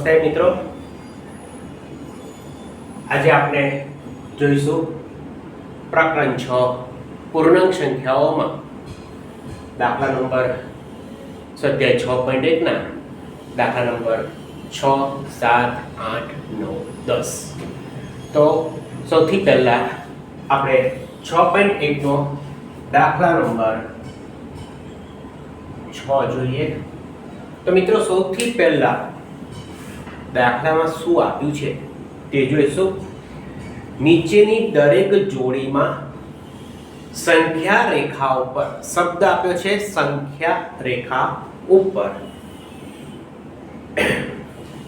નમસ્તે મિત્રો, આજે આપણે જોઈશું પ્રકરણ 6 પૂર્ણાંક સંખ્યાઓમાં દાખલા નંબર સ્વાધ્યાય 6.1 ના દાખલા નંબર 6, 7, 8, 9, 10. તો સૌથી પહેલા આપણે 6.1 નો દાખલા નંબર 6 જોઈએ. તો મિત્રો સૌથી પહેલા દાખલામાં શું આપ્યું છે તે જોઈશું. નીચેની દરેક જોડીમાં સંખ્યા રેખા ઉપર, શબ્દ આપ્યો છે સંખ્યા રેખા ઉપર,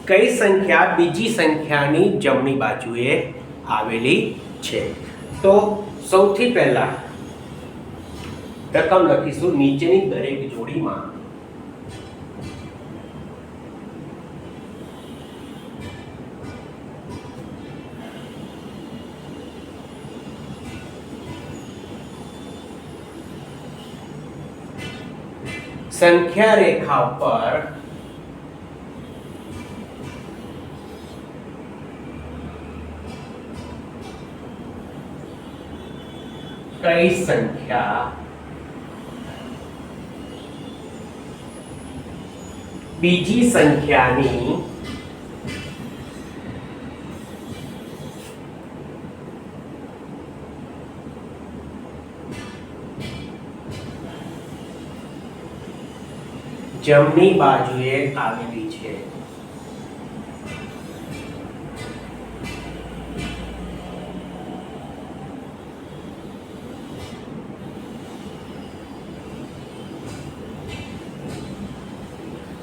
કઈ સંખ્યા બીજી સંખ્યાની જમણી બાજુએ આવેલી છે. તો સૌથી પહેલા રકમ લખીશું. નીચેની દરેક જોડીમાં સંખ્યા રેખા પર કઈ સંખ્યા બીજી સંખ્યાની જમણી બાજુએ આવેલી છે.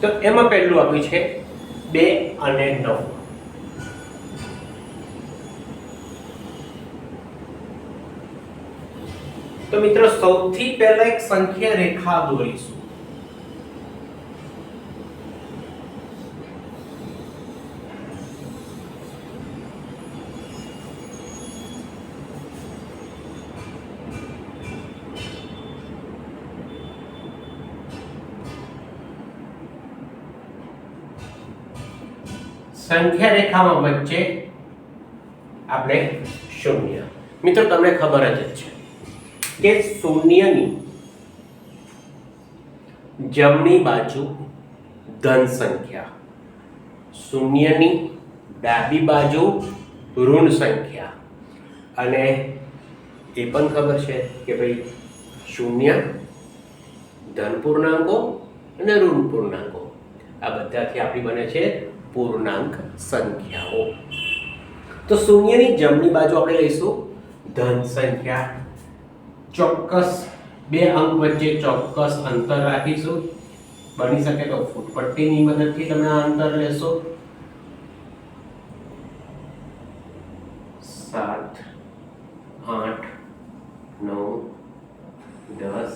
તો એમાં પહેલું આપ્યું છે 2 અને 9. તો મિત્રો સૌથી પહેલા એક સંખ્યા રેખા દોરીશું. સંખ્યા રેખામાં વચ્ચે આપણે 0. મિત્રો તમને ખબર જ છે કે શૂન્યની જમણી બાજુ ધન સંખ્યા, શૂન્યની ડાબી બાજુ ઋણ સંખ્યા. અને એ પણ ખબર છે કે ભાઈ શૂન્ય, ધન પૂર્ણાંકો અને ઋણ પૂર્ણાંકો આ બધાથી આપણી બને છે પૂર્ણાંક સંખ્યાઓ. તો શૂન્યની જમણી બાજુ આપણે લઈશું ધન સંખ્યા. ચોક્કસ બે અંક વચ્ચે ચોક્કસ અંતર રાખીશું. બની શકે તો ફૂટપટ્ટીની મદદથી તમે આ અંતર લેશો. 7, 8, 9, 10,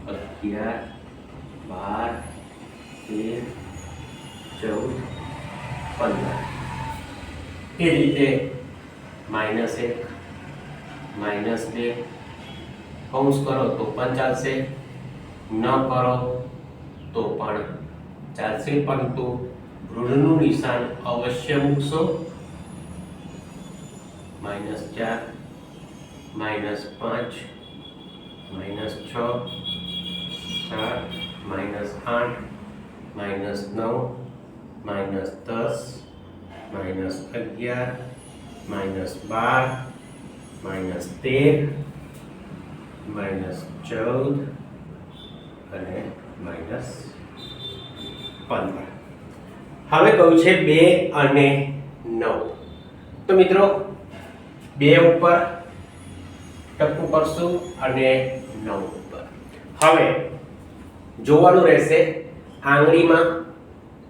11, 12, 13, 14, 15. એ રીતે -1, -2 કૌંસ કરો તો પણ ચાલશે, ન કરો તો પણ ચાલશે, પરંતુ ઋણનું નિશાન અવશ્ય મૂકશો. -4, -5, -6, 7, -8, -9, -10, -11, -12, -13, -14 અને -15. હવે કહું છે 2 અને 9. તો મિત્રો 2 ઉપર ટપકું કરશું અને 9 ઉપર. હવે જોવાનું રહેશે આંગળીમાં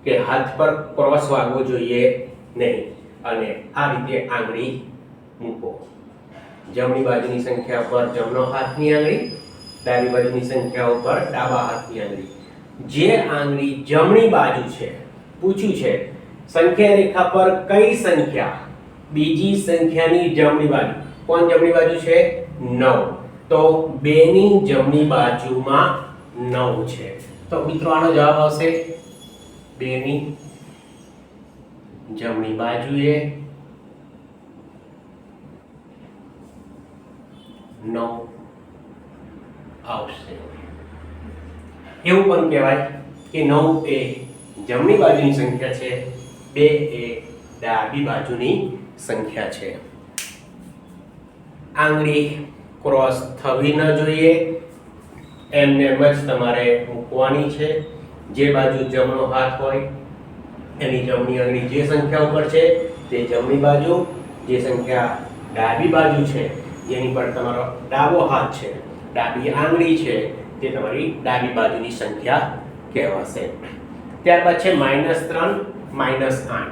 કે હાથ પર ક્રોસ વાગવો જોઈએ નહીં, અને આ રીતે આંગળી મૂકો. જમણી બાજુની સંખ્યા પર જમણો હાથની આંગળી, ડાબી બાજુની સંખ્યા ઉપર ડાબા હાથની આંગળી. જે આંગળી જમણી બાજુ છે, પૂછ્યું છે સંખ્યા રેખા પર કઈ સંખ્યા બીજી સંખ્યાની જમણી બાજુ. કોણ જમણી બાજુ છે? 9. તો 2 ની જમણી બાજુમાં 9 છે. તો મિત્રો આનો જવાબ આવશે 2 ની જમણી બાજુએ 9 આવશે. એવું પણ કહેવાય કે 9 એ જમણી બાજુની સંખ્યા છે, 2 એ ડાબી બાજુની સંખ્યા છે. આંગળી ક્રોસ થવી ન જોઈએ, એમને એમ જ તમારે મૂકવાની છે. જે બાજુ જમણો હાથ હોય એની જમણી આંગળી જે સંખ્યા ઉપર છે તે જમણી બાજુ, જે સંખ્યા ડાબી બાજુ છે જેની પર તમારો ડાબો હાથ છે, ડાબી આંગળી છે, તે તમારી ડાબી બાજુની સંખ્યા કહેવાશે. ત્યારબાદ છે -3 -8.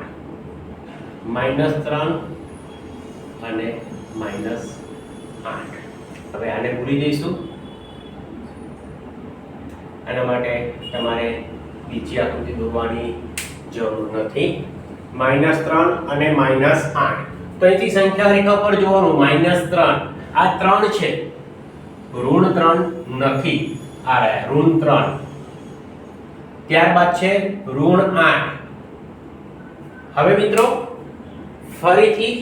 -3 અને -8. હવે આને ભૂલી જઈશું. આના માટે તમારે બીજી આકૃતિ દોરવાની જરૂર નથી. -3 અને -8. તો અહીંથી સંખ્યા રેખા પર જોવાનું. -3 આ 3 છે, ઋણ 3 નથી, આ રહ્યા ઋણ 3. ત્યારબાદ છે ઋણ 8. હવે મિત્રો ફરીથી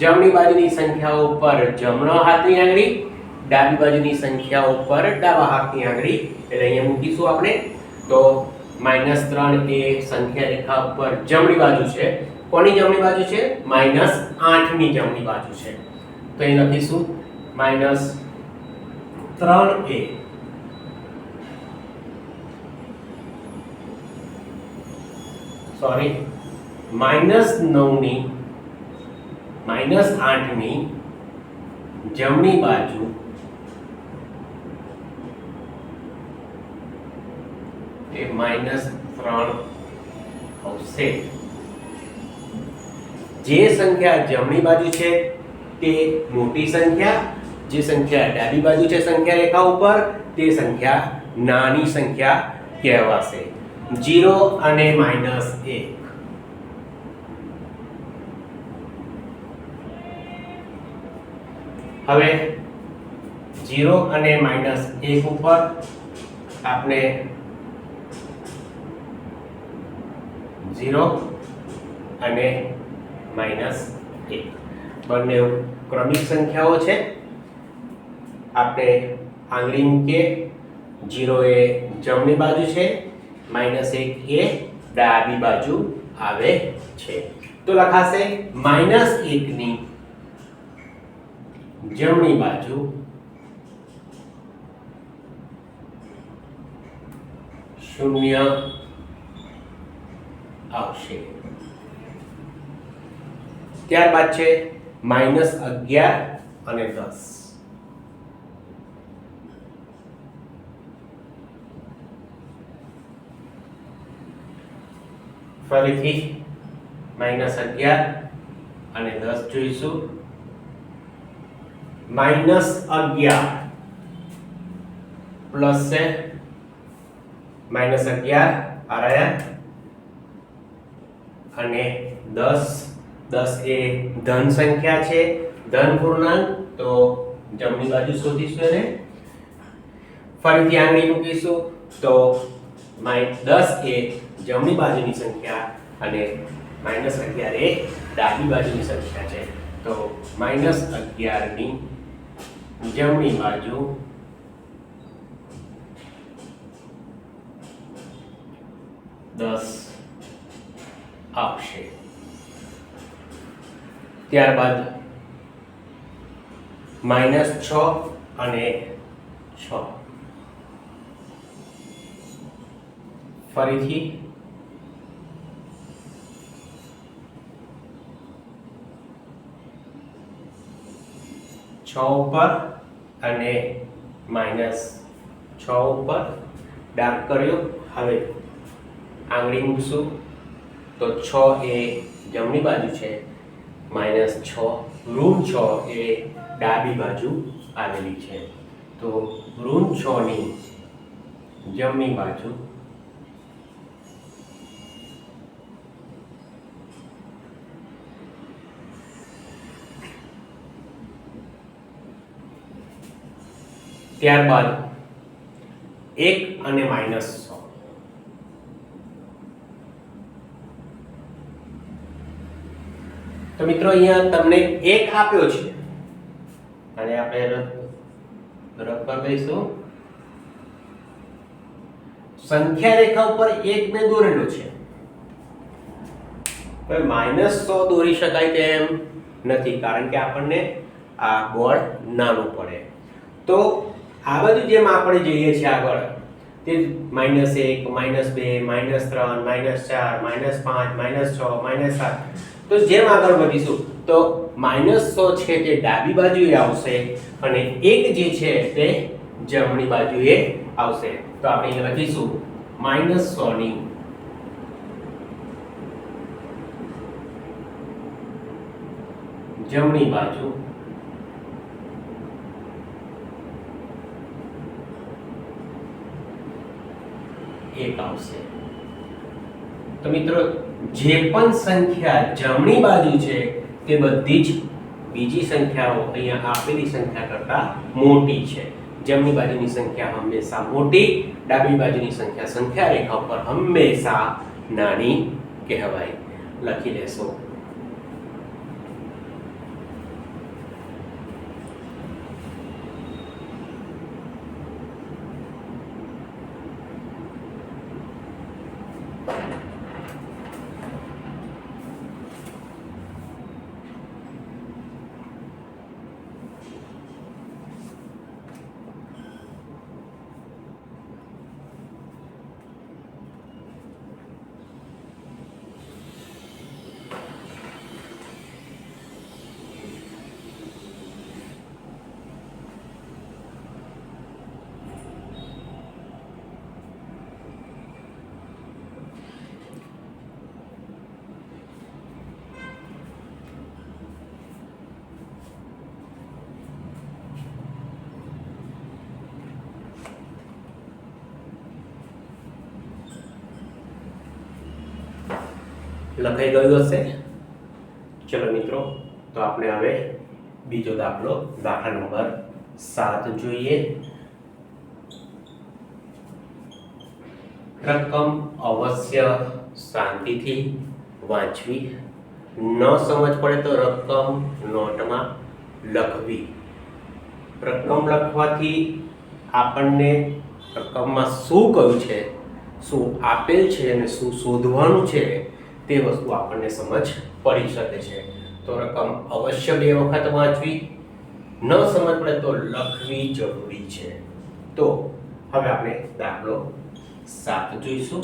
જમણી બાજુની સંખ્યાઓ ઉપર જમણો હાથની આંગળી, ડાબી બાજુની સંખ્યાઓ ઉપર ડાબા હાથની આંગળી, એટલે અહીંયા મૂકીશું આપણે. તો -3 એ સંખ્યા રેખા ઉપર જમણી બાજુ છે. કોની જમણી બાજુ છે? -8 ની જમણી બાજુ છે. તો અહીં લખીશું -3 એ સોરી -9 ની -8 ની જમણી બાજુ એ -3 આવશે. જે સંખ્યા જમણી બાજુ છે તે મોટી સંખ્યા, જે સંખ્યા ડાબી બાજુ છે સંખ્યા રેખા ઉપર તે સંખ્યા નાની સંખ્યા કહેવાશે. 0 અને -1. હવે 0 અને -1 ઉપર આપણે 0 અને -1 બંને ક્રમિક સંખ્યાઓ છે. આપણે આંગળી મૂકીએ. 0 એ જમણી બાજુ છે, -1 એ ડાબી બાજુ આવે છે. તો લખાશે -1 ની જમણી બાજુ 0 આવશે. ત્યારબાદ છે -11 અને 10. ફરીથી -11 અને 10 જોઈશું. -11 પ્લસ છે -11 આ રહ્યા અને 10 એ ધન સંખ્યા છે, ધન પૂર્ણાંક. તો જમણી બાજુ શોધીશું એને. ફરીથી આંગળી મૂકીશું. તો 10 એ જમણી બાજુની સંખ્યા અને -11 એ ડાબી બાજુની સંખ્યા છે. તો -11 ની જમણી બાજુ 10 આવશે. ત્યારબાદ -6 અને 6. ફરીથી ઉપર અને -6 ઉપર ડાર્ક કર્યો. હવે આંગળી મૂકશું. તો 6 એ જમણી બાજુ છે, -6 ઋણ 6 એ ડાબી બાજુ આવેલી છે. તો ઋણ 6 ની જમણી બાજુ 1 ત્યારબાદ 1 અને -100. તો મિત્રો અહીંયા તમને 1 આપ્યો છે અને આપણે રદ કરી દઈશું. સંખ્યા રેખા ઉપર 1 મેં દોરેલો છે, હવે -100 દોરી શકાય તેમ નથી કારણ કે આપણને આ બોર્ડ નાનું પડે. તો આ બધું જેમ આપણે જોઈએ છીએ આગળ તે -1 -2 -3 -4 -5 -6 -7, તો જેમ આગળ વધીશું તો -100 છે તે ડાબી બાજુએ આવશે અને 1 જે છે તે જમણી બાજુએ આવશે. તો આપણે અહીં લખીશું -100 ની જમણી બાજુ એક આવશે. તો મિત્રો જે પણ સંખ્યા જમણી બાજુ છે તે બધી જ બીજી સંખ્યાઓ અહીંયા આપેલી સંખ્યા કરતા મોટી છે. જમણી બાજુની સંખ્યા હંમેશા મોટી, ડાબી બાજુની સંખ્યા રેખા ઉપર હંમેશા નાની કહેવાય. લખી લેશો. લખાઈ ગયું હશે. ચલો મિત્રો, તો આપણે હવે બીજો દાખલો, દાખલા નંબર 7 જોઈએ. રકમ અવશ્ય શાંતિથી વાંચવી, ન સમજ પડે તો રકમ નોટમાં લખવી. રકમ લખવાથી આપણને રકમમાં શું કહ્યું છે, શું આપેલ છે અને શું શોધવાનું છે તે વસ્તુ આપણને સમજ પડી શકે છે. તો રકમ અવશ્ય 2 વખત વાંચવી, ન સમજ પડે તો લખવી જરૂરી છે. તો હવે આપણે દાખલો 7 જોઈશું.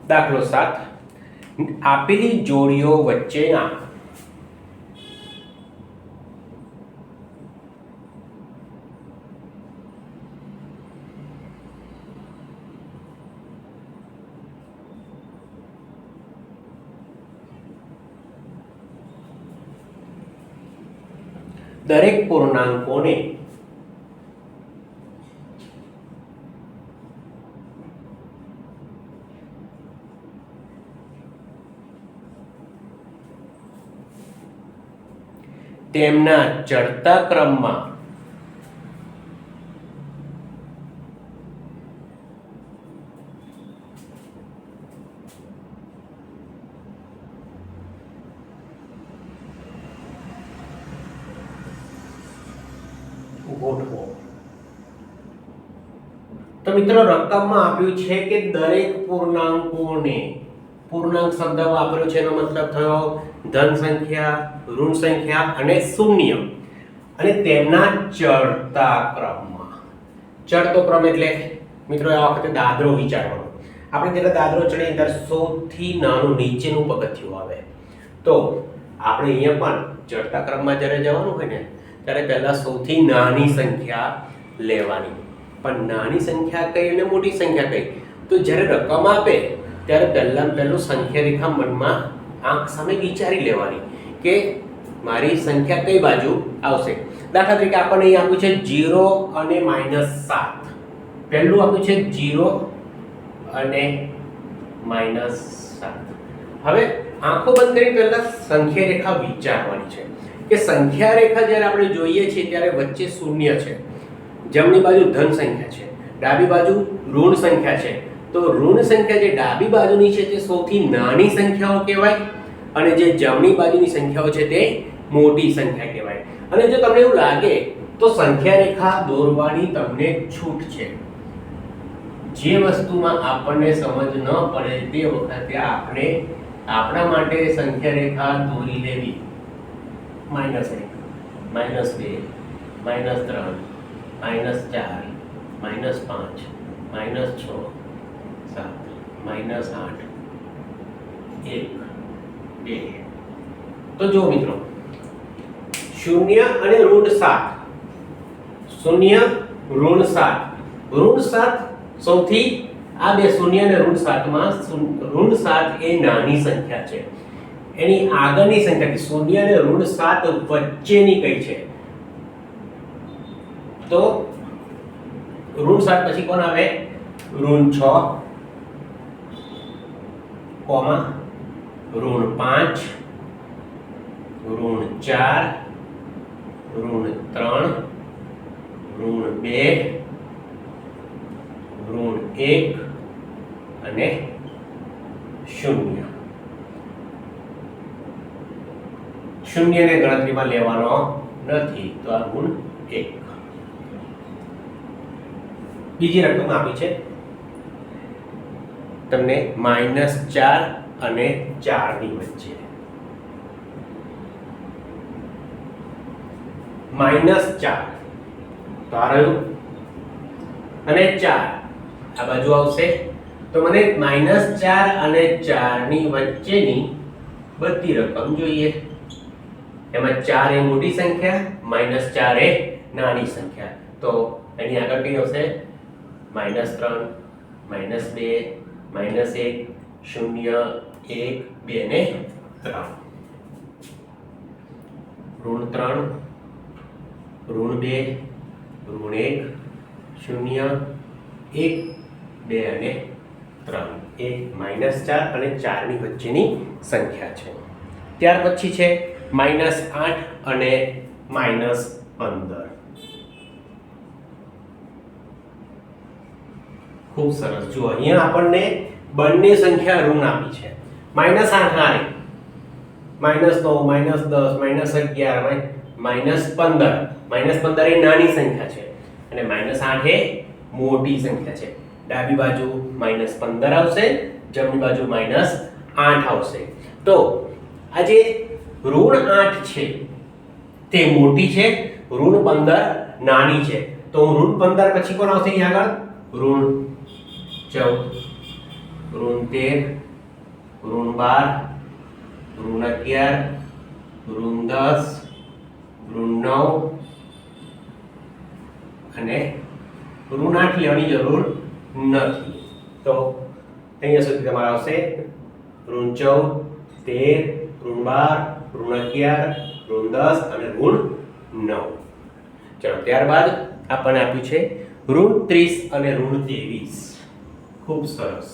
દાખલો 7, આપેલી જોડીઓ વચ્ચેના દરેક પૂર્ણાંકોને તેમના ચડતા ક્રમમાં ગોઠવો. તો મિત્રો રકમમાં આપ્યું છે કે દરેક પૂર્ણાંકોને, પૂર્ણાંક શબ્દ વાપર્યો છે એનો મતલબ થયો ધન સંખ્યા, ઋણ સંખ્યા અને શૂન્ય, અને તેમના ચડતા ક્રમમાં. ચડતો ક્રમ એટલે મિત્રો આ વખતે દાદરો વિચારવાનો. આપણે જ્યારે દાદરો ચડીએ ત્યારે સૌથી નાનું નીચેનું પગથિયું આવે. તો આપણે અહીંયા પણ ચડતા ક્રમમાં જ્યારે જવાનું હોય ને ત્યારે પહેલા સૌથી નાની સંખ્યા લેવાની. પણ નાની સંખ્યા કઈ અને મોટી સંખ્યા કઈ, તો જ્યારે રકમ આપે ત્યારે પહેલું સંખ્યા રેખા મનમાં આંખ સામે વિચારી લેવાની કે મારી સંખ્યા કઈ બાજુ આવશે. દાખલા તરીકે આપણને અહીં આપ્યું છે 0 અને -7. પહેલું આપ્યું છે 0 અને -7. હવે આંખો બંધ કરી પહેલા સંખ્યા રેખા વિચારવાની છે કે સંખ્યા રેખા જ્યારે આપણે જોઈએ છીએ ત્યારે વચ્ચે શૂન્ય છે, જમણી બાજુ ધન સંખ્યા છે ડાબી બાજુ ઋણ સંખ્યા છે, તો ઋણ સંખ્યા જે ડાબી બાજુની છે તે સૌથી નાની સંખ્યાઓ કહેવાય અને જે જમણી બાજુની સંખ્યાઓ છે તે મોટી સંખ્યા કહેવાય. અને જો તમને એવું લાગે તો સંખ્યા રેખા દોરવાની તમને છૂટ છે. જે વસ્તુમાં આપણને સમજ ન પડે તે વખતે આપણે આપણા માટે સંખ્યા રેખા દોરી લેવી. -1, -2, -3, -4, -5, -6, -7, -8, 1, 2. તો જો મિત્રો 0 અને -7, 0 -7, -7 સૌથી આ બે 0 અને -7 માં -7 એ નાની સંખ્યા છે. એની આગળની સંખ્યા 0 અને -7 વચ્ચેની કઈ છે? તો -7 પછી કોણ આવે? -6, કોમા -5, -4, -3, -2, -1 અને 0. 0 ને ગણતરીમાં લેવાનો નથી, તો આ -1. બીજી રકમ આપી છે તમને -4 અને 4 ની વચ્ચે. -4 તો આ રહ્યું અને 4 આ બાજુ આવશે. તો મને -4 અને 4 ની વચ્ચેની બધી રકમ જોઈએ. એમાં 4 એ મોટી સંખ્યા, -4 એ નાની સંખ્યા. તો એની આગળ કઈ આવશે? -3, -2, -1, 0, 1, 2 ને 3. -3, -2, -1, 0, 1, 2 અને 3 એ -4 અને 4 ની વચ્ચેની સંખ્યા છે. ત્યાર પછી છે -8 અને -15. ખૂબ સરસ. જુઓ અહીંયા આપણને બંને સંખ્યા ઋણ આપી છે. -8 હારે -9, -10, -11, -15 એ નાની સંખ્યા છે અને -8 એ મોટી સંખ્યા છે. ડાબી બાજુ -15 આવશે, જમણી બાજુ -8 આવશે. તો આ જે ઋણ 8 છે તે મોટી છે, ઋણ 15 નાની છે. તો ઋણ 15 પછી કોણ આવશે અહીં આગળ? ઋણ 14, ઋણ 13, ઋણ 12, ઋણ 11, ઋણ 10, ઋણ 9 અને ઋણ 8 લેવાની જરૂર નથી. તો અહીંયા સુધી તમારે આવશે ઋણ 14, 13, ઋણ 12, ઋણ 11, ઋણ 10 અને ઋણ 9. ચલો ત્યારબાદ આપણને આપ્યું છે ઋણ 30 અને ઋણ 23. ખૂબ સરસ.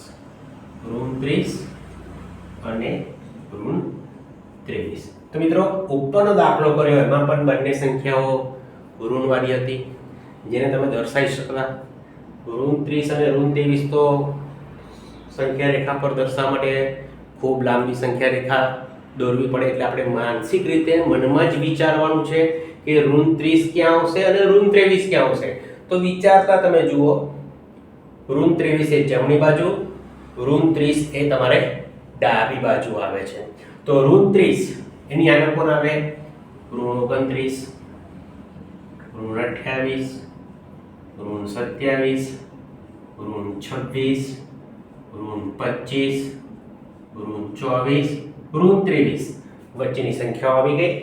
ઋણ 30 અને ઋણ 23. તો મિત્રો ઉપરનો દાખલો કર્યો એમાં પણ બંને સંખ્યાઓ ઋણવાળી હતી, જેને તમે દર્શાવી શકતા. ઋણ 30 અને ઋણ 23 તો સંખ્યા રેખા પર દર્શાવવા માટે ખૂબ લાંબી સંખ્યા રેખા દોરવી પડે, એટલે આપણે માનસિક રીતે મનમાં જ વિચારવાનું છે કે ઋણ 30 ક્યાં આવશે અને ઋણ 23 ક્યાં આવશે. તો વિચારતા તમે જુઓ, ઋણ 23 એ જમણી બાજુ, ઋણ 30 એ તમારે ડાબી બાજુ આવે છે. તો ઋણ 30 એની આગળ કોણ આવે? ઋણ 29, ઋણ 28, ઋણ 27, ઋણ 26, ઋણ 25, ઋણ 24, ઋણ 23 વચ્ચેની સંખ્યાઓ આવી ગઈ.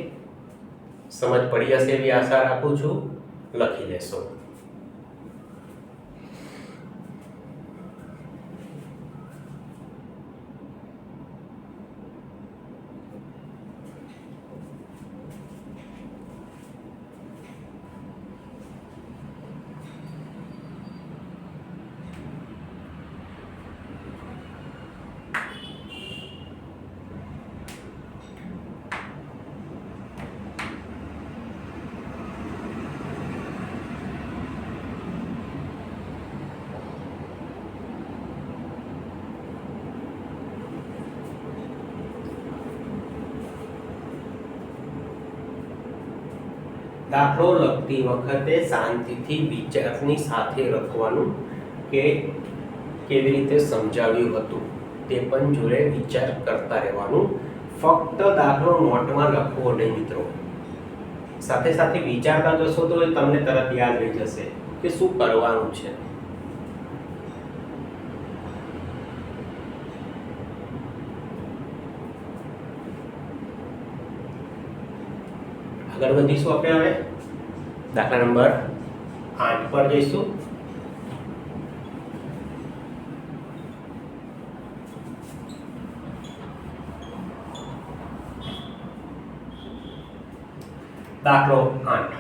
સમજ પડી હશે એવી આશા રાખું છું. લખી લેશો. દાખલો લખતી વખતે શાંતિથી વિચારની સાથે લખવાનું કે કેવી રીતે સમજાવ્યું હતું તે પણ જોડે વિચાર કરતા રહેવાનું. ફક્ત દાખલો નોટમાં લખવો નહીં મિત્રો, સાથે સાથે વિચારતા જશો તો તમને તરત યાદ રહી જશે કે શું કરવાનું છે. આગળ વધીશું આપણે હવે દાખલા નંબર 8 પર જઈશું. દાખલો 8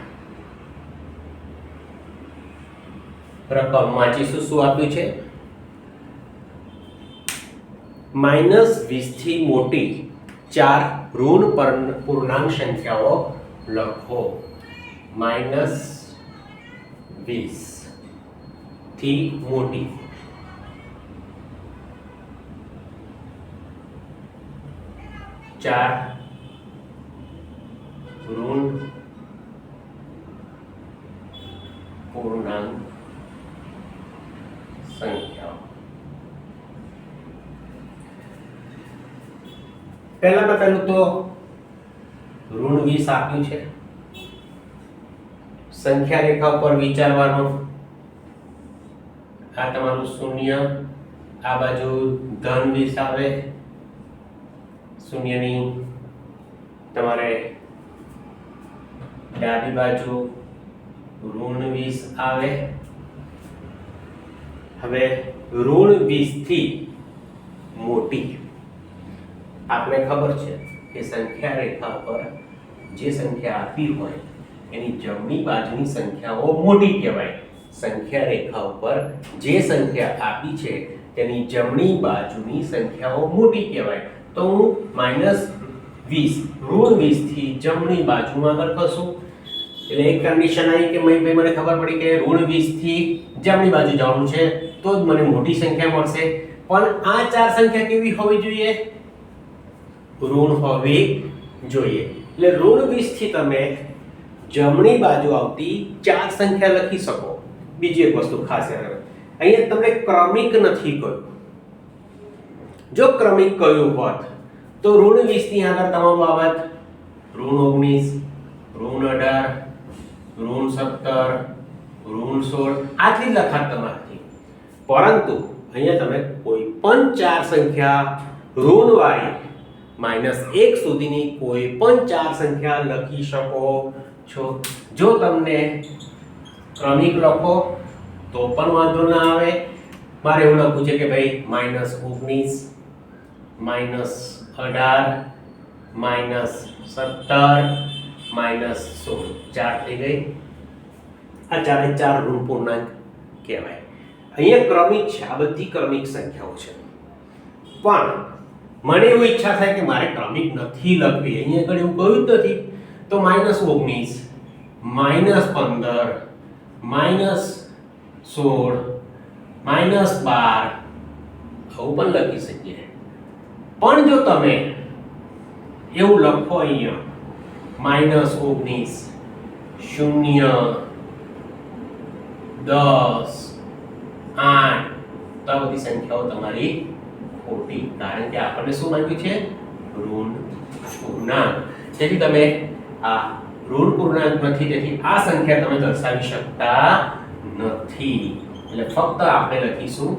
રકમ વાંચીશું. શું આપ્યું છે? -20 થી મોટી 4 ઋણ પૂર્ણાંક સંખ્યાઓ લખો. -20 થી મોટી 4 ઋણ પૂર્ણાંક સંખ્યાઓ. પહેલું તો ઋણ 20 આપ્યું છે. સંખ્યા રેખા ઉપર વિચારવાનું. આ તમારું શૂન્ય, આ બાજુ ધન 20 આવે, શૂન્યની તમારે ડાબી બાજુ ઋણ 20 આવે. હવે ઋણ 20 થી મોટી આપણે ખબર છે કે સંખ્યા રેખા પર જે સંખ્યા આપી હોય એની જમણી બાજુની સંખ્યાઓ મોટી કહેવાય. સંખ્યા રેખા ઉપર જે સંખ્યા આપી છે તેની જમણી બાજુની સંખ્યાઓ મોટી કહેવાય. તો હું -20 ઋણ 20 થી જમણી બાજુમાં આગળ ખસું એટલે એક કન્ડિશન આવી કે ભાઈ મને ખબર પડી કે ઋણ 20 થી જમણી બાજુ જવાનું છે તો જ મને મોટી સંખ્યા મળશે. પણ આ ચાર સંખ્યા કેવી હોવી જોઈએ? ઋણ હોવી જોઈએ. એટલે ઋણ 20 થી તમે જમણી બાજુ આવતી ચાર સંખ્યા લખી શકો. બીજી એક વસ્તુ ખાસ યાદ રાખો, અહીંયા તમને ક્રમિક નથી કહ્યું. જો ક્રમિક કહ્યું હોત તો ઋણ 20 ની આગળ તમારું આવત ઋણ 19, ઋણ 18, ઋણ 17, ઋણ 16 આટલી જ લખાત તમારી. પરંતુ અહીંયા તમે કોઈ પણ ચાર સંખ્યા ઋણ વાળી -1 સુધીની કોઈ પણ ચાર સંખ્યા લખી શકો છો. જો તમને ક્રમિક લખો તો પણ વાંધો ના આવે. મારે એવું લખવું છે કે ભાઈ -19, -18, -17, -16 ચાર થઈ ગઈ. આ ચારે ચાર ઋણ પૂર્ણાંક કહેવાય. અહીંયા ક્રમિક છે, આ બધી ક્રમિક સંખ્યાઓ છે. પણ મને એવી ઈચ્છા થાય કે મારે ક્રમિક નથી લખવી, અહીંયા આગળ એવું કહ્યું જ નથી, તો -19, -15, -16, -12 આવું પણ લખી શકીએ. પણ જો તમે એવું લખો અહીંયા -19, 0, 10, 8 તો આ બધી સંખ્યાઓ તમારી ખોટી, કારણ કે આપણને શું માંગ્યું છે? ઋણ પૂર્ણાંક. તેથી તમે આ ઋણ પૂર્ણાંક નથી, તેથી આ સંખ્યા તમે દર્શાવી શકતા નથી. એટલે ફક્ત આપણે લખીશું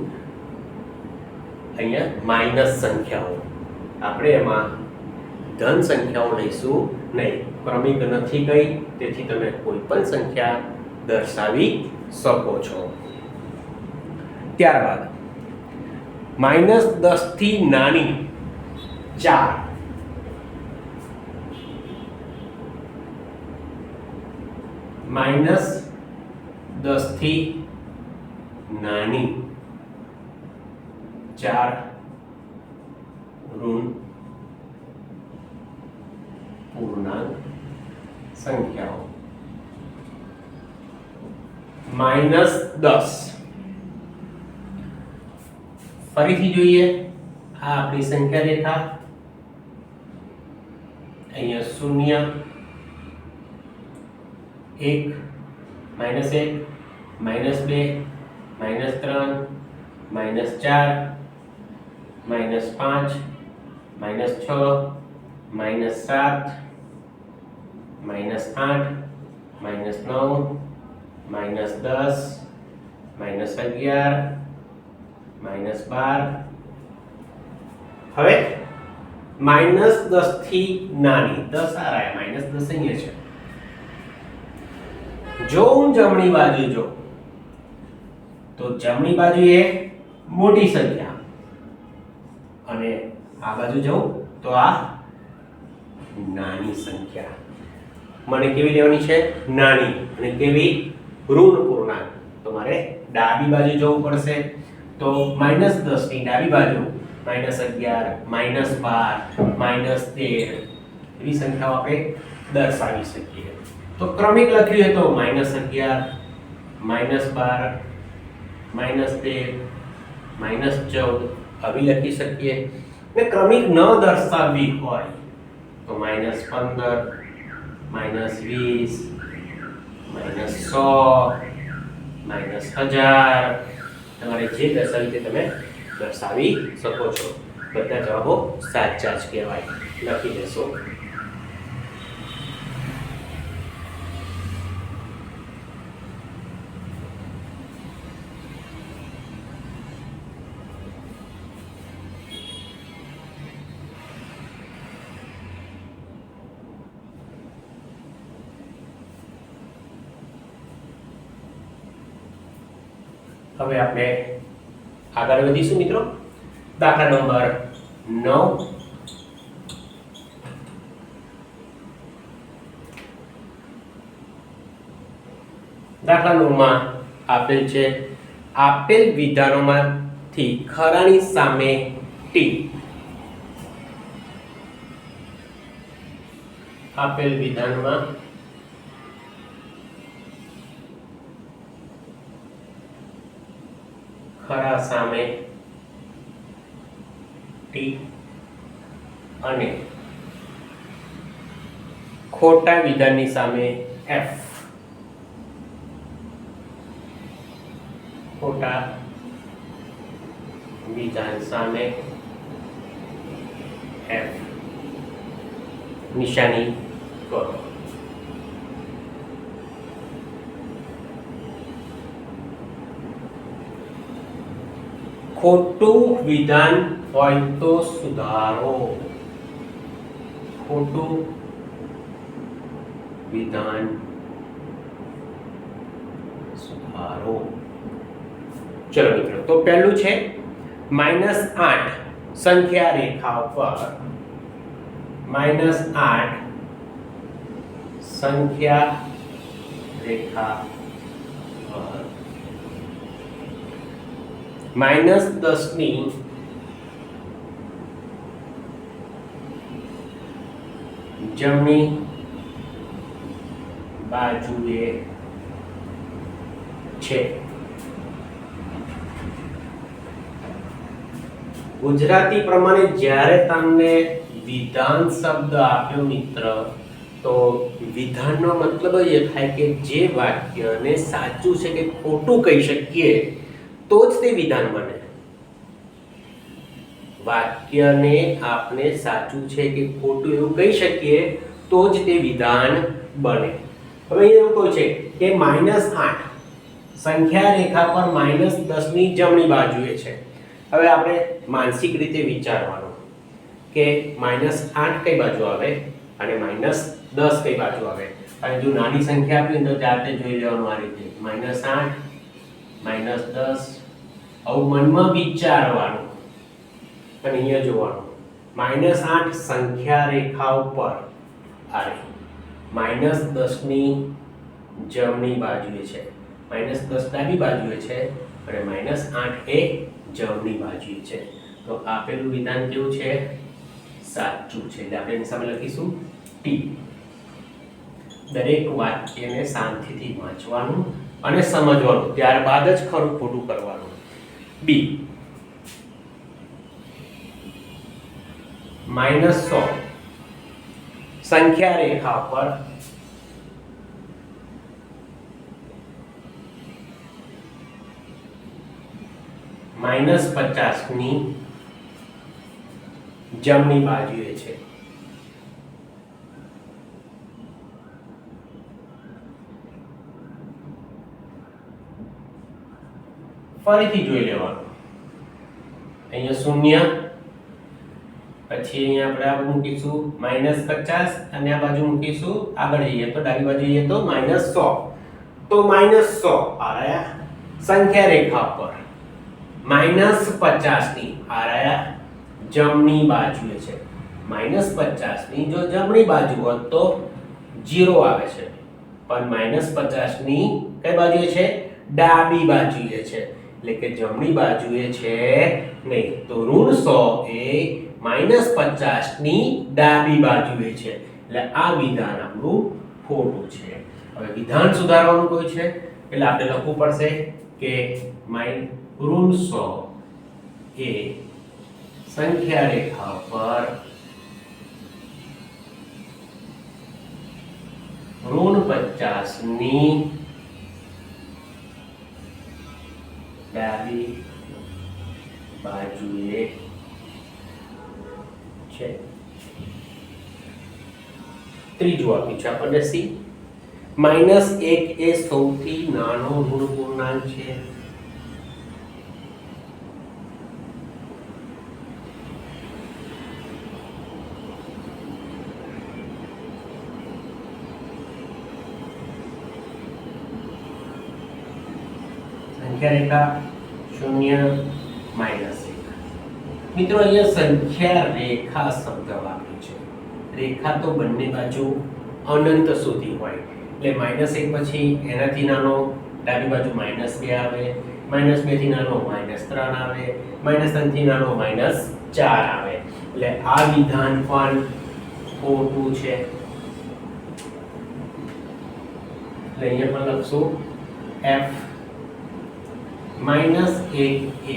અહીંયા માઈનસ સંખ્યાઓ. આપણે એમાં ધન સંખ્યાઓ લઈશું નહીં. ક્રમિક નથી ગઈ, તેથી તમે કોઈ પણ સંખ્યા દર્શાવી શકો છો. ત્યારબાદ -10 થી નાની 4, -10 થી નાની 4 ઋણ પૂર્ણાંક સંખ્યાઓ. -10 ફરીથી જોઈએ. આ આપણી સંખ્યા રેખા, અહીંયા 0, 1 -1 -2 -3 -4 -5 -6 -7 -8 -9 -10 -11 -12 હવે -10 થી નાની 10 આ રહ્યા -10 અહીંયા છે. જો હું જમણી બાજુ જો તો જમણી બાજુ એ મોટી સંખ્યા અને આ બાજુ જાઉં તો આ નાની સંખ્યા. મને કેવી લેવાની છે? નાની. અને કેવી? ઋણ પૂર્ણાંક. તો મારે ડાબી બાજુ જવું પડશે. તો -10 ની ડાબી બાજુ -11 -12 -13 એવી સંખ્યાઓ આપણે દર્શાવી શકીએ. તો ક્રમિક લખ્યું તો -11 -12 -13 -14 આવી લખી શકીએ. ને ક્રમિક ન દર્શાવવી હોય તો -15 -20 -100 -1000 તમારે જે દર્શાવી તે તમે દર્શાવી શકો છો. બધા જવાબો સાચા જ કહેવાય. લખી દેશો. હવે આપણે આગળ વધીશું મિત્રો. દાખલા નંબર 9. દાખલા 9 માં આપેલ છે આપેલ વિધાનોમાંથી ખરાની સામે ટી. આપેલ વિધાનમાં ખરા સામે ટી અને ખોટા વિધાનની સામે એફ. ખોટા વિધાન સામે એફ નિશાની કરો. ખોટું વિધાન હોય તો સુધારો. ખોટું વિધાન સુધારો. ચલો મિત્રો, તો પહેલું છે -8 સંખ્યા રેખા પર. -8 સંખ્યા રેખા પર -10 ની જમણી બાજુએ છે. ગુજરાતી પ્રમાણે જ્યારે તમને વિધાન શબ્દ આપ્યો મિત્ર, તો વિધાનનો મતલબ એ થાય કે જે વાક્યને સાચું છે કે ખોટું કહી શકીએ તો જ તે વિધાન બને. વાક્યને આપણે સાચું છે કે ખોટું એવું કહી શકીએ તો જ તે વિધાન બને. હવે એવું કહું છે કે -8 સંખ્યા રેખા પર -10 ની જમણી બાજુએ છે. હવે આપણે માનસિક રીતે વિચારવાનું કે -8 કઈ બાજુ આવે અને -10 કઈ બાજુ આવે. અને જો નાની સંખ્યા આપી તો જાતે જોઈ લેવાનું આ રીતે -8 -10 આવું મનમાં વિચારવાનું અને અહીંયા જોવાનું. -8 સંખ્યા રેખા ઉપર આવે, -10 ની જમણી બાજુએ છે, -10 ડાબી બાજુએ છે અને -8 એ જમણી બાજુએ છે. તો આપેલું વિધાન કેવું છે? સાચું છે. એટલે આપણે એની સામે લખીશું ટી. દરેક વાક્યને શાંતિથી વાંચવાનું અને સમજવાનું, ત્યારબાદ જ ખરું ખોટું કરવાનું. બી -100 સંખ્યા રેખા પર -50 ની જમણી બાજુએ છે. ફરીથી જોઈ લેવાનું. અહીંયા શૂન્ય, પછી અહીંયા આપણે આ મૂકીશું -50 અને આ બાજુ મૂકીશું, આગળ જઈએ તો ડાબી બાજુ જઈએ તો -100. તો -100 આ સંખ્યા રેખા પર -50 ની આ જમણી બાજુએ છે. -50 ની જો જમણી બાજુ હોત તો 0 આવે છે, પણ -50 ની કઈ બાજુએ છે? ડાબી બાજુએ છે, એટલે કે જમણી બાજુએ છે નહીં. તો -100 એ -50 ની ડાબી બાજુએ છે, એટલે આ વિધાન આપણું ખોટું છે. હવે વિધાન સુધારવાનું કોઈ છે, એટલે આપણે લખવું પડશે કે -100 એ સંખ્યા રેખા પર -50 ની ડાબી બાજુએ છે. ત્રીજું આપ્યું છે આપણને C. -1 એ સૌથી નાનો ઋણ પૂર્ણાંક છે. સંખ્યા રેખા 0 -1. મિત્રો અહીંયા સંખ્યા રેખા શબ્દ વાપર્યો છે. રેખા તો બંને બાજુ અનંત સુધી હોય, એટલે -1 પછી એનાથી નાનો ડાબી બાજુ -2 આવે, -2 થી નાનો -3 આવે, -3 થી નાનો -4 આવે, એટલે આ વિધાન પણ ખોટું છે. એટલે અહીંયા પણ લખશું F -1 એ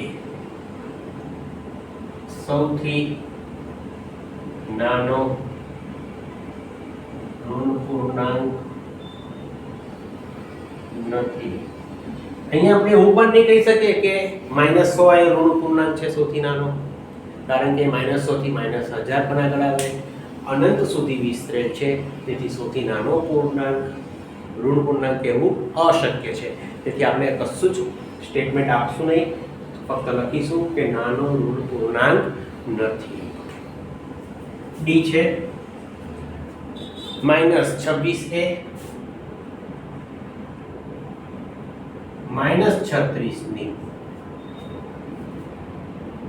સૌથી નાનો ઋણ પૂર્ણાંક નથી. અહીંયા આપણે એવું પણ નહીં કહી શકીએ કે -100 એ ઋણ પૂર્ણાંક છે સૌથી નાનો, કારણ કે -100 થી -1000 પણ આગળ આવે, અનંત સુધી વિસ્તરે છે, તેથી સૌથી નાનો પૂર્ણાંક ઋણ પૂર્ણાંક કહેવું અશક્ય છે. તેથી આપણે કશું જ સ્ટેટમેન્ટ આપશું નહીં, ફક્ત લખીશું કે નાનો ઋણ પૂર્ણાંક નથી. D છે -26 એ -36 ની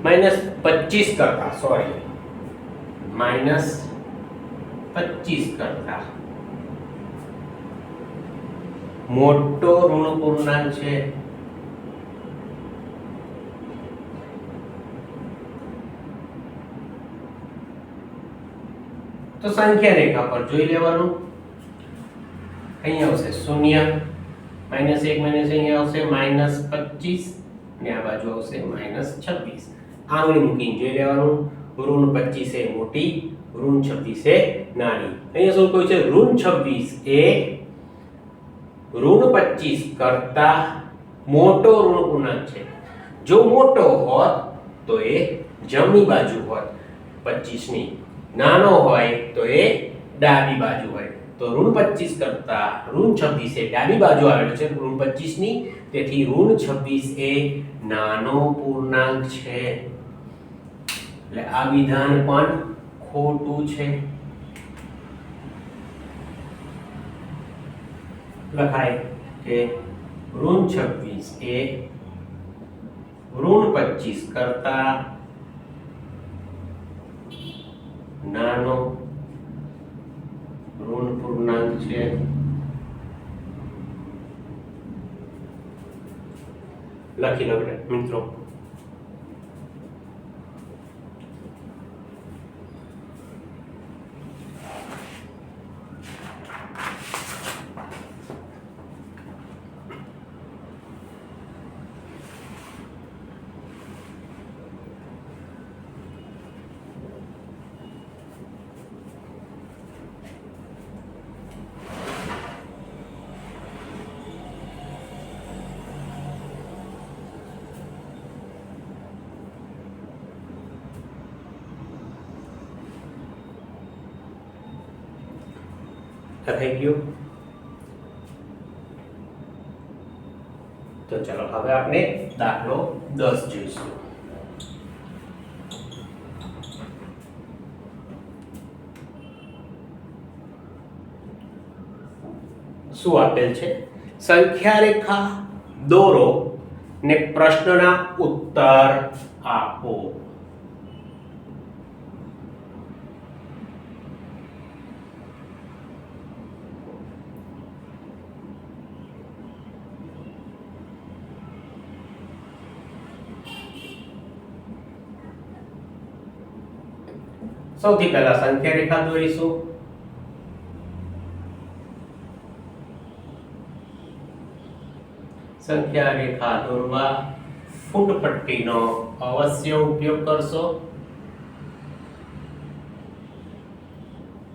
-25 કરતા -25 કરતા મોટો ઋણ પૂર્ણાંક છે. તો સંખ્યા રેખા પર જોઈ લેવાનું. અહીંયા આવશે 0, -1 અહીંયા આવશે -25 અને આ બાજુ આવશે -26. આંગળી મૂકીને જોઈ લેવાનું. ઋણ 25 એ મોટી, ઋણ 26 એ નાની. અહીંયા શું કહ્યું છે? ઋણ 26 એ ઋણ 25 કરતા મોટો ઋણ પૂર્ણાંક છે. જો મોટો હોત તો એ જમણી બાજુ હોત 25 ની, નાનો હોય તો એ ડાબી બાજુ હોય. તો ઋણ 25 કરતા ઋણ 26 એ ડાબી બાજુ આવેલું છે ઋણ 25 ની, તેથી ઋણ 26 એ નાનો પૂર્ણાંક છે. એટલે આ વિધાન પણ ખોટું છે. લખાય કે ઋણ 26 એ ઋણ 25 કરતા નાનો ઋણ પૂર્ણાંક છે. લખી લો મિત્રો. થઈ ગયું. તો ચલો હવે આપણે દાખલો 10 જોઈશું. શું આપેલ છે? સંખ્યા રેખા દોરો ને પ્રશ્નના ઉત્તર આપો. સૌથી પહેલા સંખ્યા રેખા દોરીશું. સંખ્યા રેખા દોરવા ફૂટપટ્ટીનો અવશ્ય ઉપયોગ કરશો.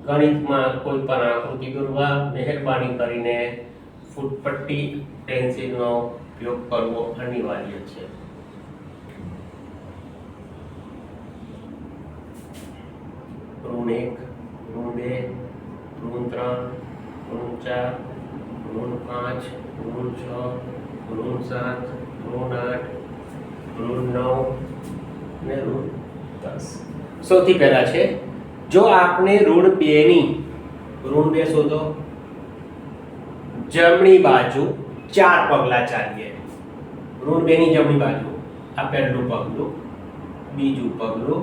ગણિતમાં કોઈ પણ આકૃતિ દોરવા મહેરબાની કરીને ફૂટપટ્ટી પેન્સિલનો ઉપયોગ કરવો અનિવાર્ય છે. ઋણ 1, ઋણ 2, ઋણ 3, ઋણ 4, ઋણ 5, ઋણ 6, ઋણ 7, ઋણ 8, ઋણ 9 ને ઋણ 10. સૌથી પહેલા છે, જો આપણે ઋણ 2 ની ઋણ 2 શોધો, જમણી બાજુ 4 પગલા ચાલીએ. ઋણ 2 ની જમણી બાજુ આ પહેલું પગલું, બીજું પગલું,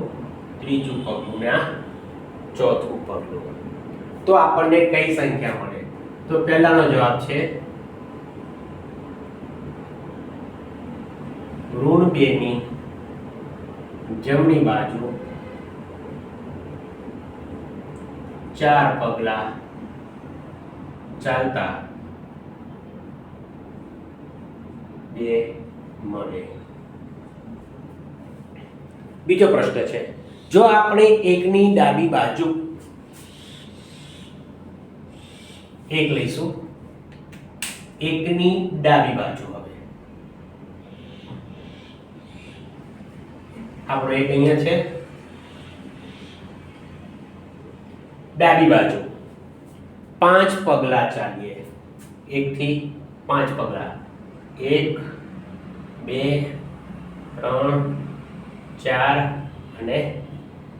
ત્રીજું પગલું ને આ ચોથું પગલું. તો આપણને કઈ સંખ્યા મળે? તો પહેલાનો જવાબ છે ઋણ 2 ની જમણી બાજુ 4 પગલા ચાલતા 2 મળે. બીજો પ્રશ્ન છે, જો આપણે 1 ની ડાબી બાજુ 1 લઈશું, 1 ની ડાબી બાજુ, હવે આપણો 1 અહીંયા છે, ડાબી બાજુ 5 પગલા ચાલીએ. 1 થી 5 પગલા, 1, 2, 3, 4 અને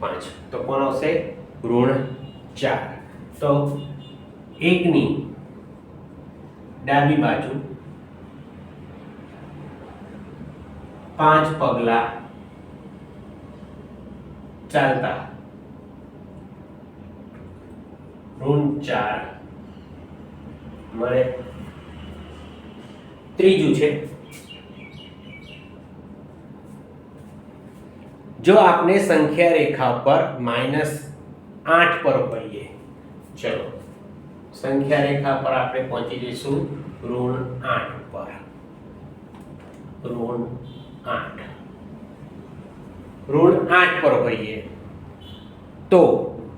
5. તો કોણ આવશે? ઋણ 4. તો 1 ની ડાબી બાજુ 5 પગલા ચાલતા ઋણ 4 મળે. ત્રીજું છે, જો આપણે સંખ્યા રેખા પર -8 પર હોઈએ, ચલો સંખ્યા રેખા પર આપણે પહોંચી જઈશું ઋણ 8 પર. ઋણ 8 પર હોઈએ તો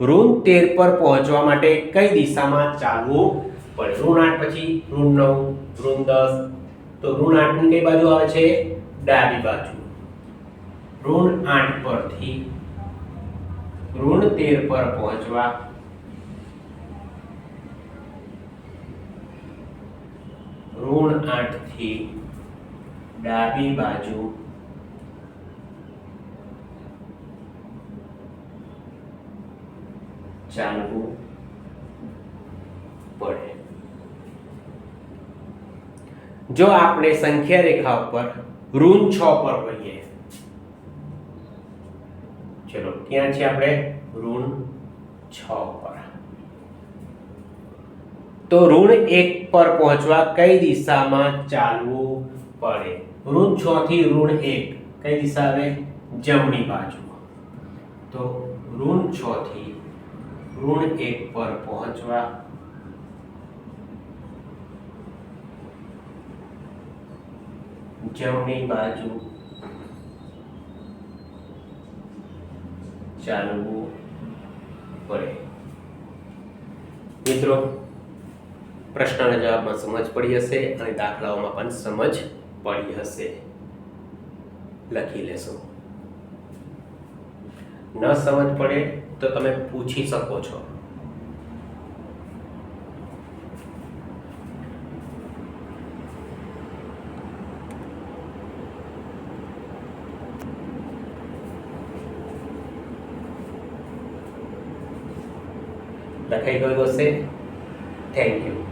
ઋણ 13 પર પહોંચવા માટે કઈ દિશામાં ચાલવું પડે? ઋણ 8 પછી ઋણ 9, ઋણ 10. તો ઋણ 8 ની કઈ બાજુ આવે છે? ડાબી બાજુ. ઋણ 8 પરથી ઋણ 13 પર પહોંચવા ઋણ 8 થી ડાબી બાજુ ચાલવું પડે. જો આપણે સંખ્યા રેખા ઉપર ઋણ 6 પર હોઈએ, ચલો ક્યાં છે આપણે? ઋણ 6 પર. તો ઋણ 1 પર પહોંચવા કઈ દિશામાં ચાલવું પડે? ઋણ 6 થી ઋણ 1 કઈ દિશા આવે? જમણી બાજુ. તો ઋણ 6 થી ઋણ 1 પર પહોંચવા જમણી બાજુ ચાલવું પડે. મિત્રો, પ્રશ્નના જવાબમાં સમજ પડી હશે અને દાખલાઓમાં પણ સમજ પડી હશે. લખી લેશો. ન સમજ પડે તો તમે પૂછી શકો છો. લખાઈ ગયું હશે. Thank you.